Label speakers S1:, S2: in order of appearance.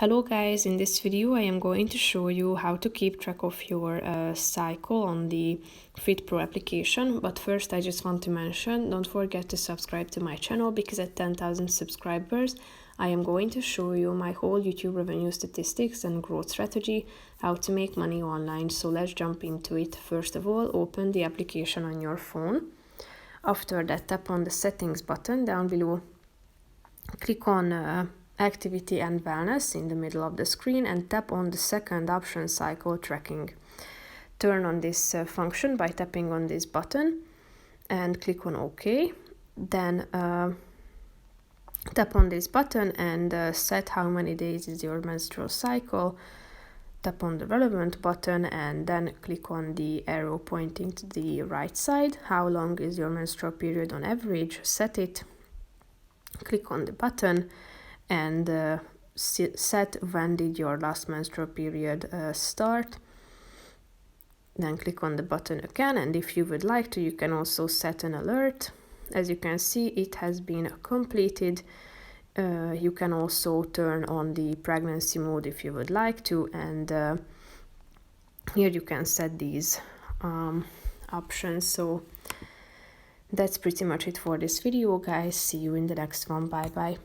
S1: Hello guys, in this video I am going to show you how to keep track of your cycle on the FitPro application. But first I just want to mention, don't forget to subscribe to my channel, because at 10,000 subscribers I am going to show you my whole YouTube revenue statistics and growth strategy, how to make money online. So let's jump into it. First of all, open the application on your phone. After that, tap on the settings button down below, click on activity and wellness in the middle of the screen and tap on the second option, cycle tracking. Turn on this function by tapping on this button and click on OK. Then tap on this button and set how many days is your menstrual cycle. Tap on the relevant button and then click on the arrow pointing to the right side. How long is your menstrual period on average? Set it. Click on the button and set when did your last menstrual period start. Then click on the button again, and if you would like to, you can also set an alert. As you can see, it has been completed. You can also turn on the pregnancy mode if you would like to, and here you can set these options. So that's pretty much it for this video, guys. See you in the next one. Bye bye.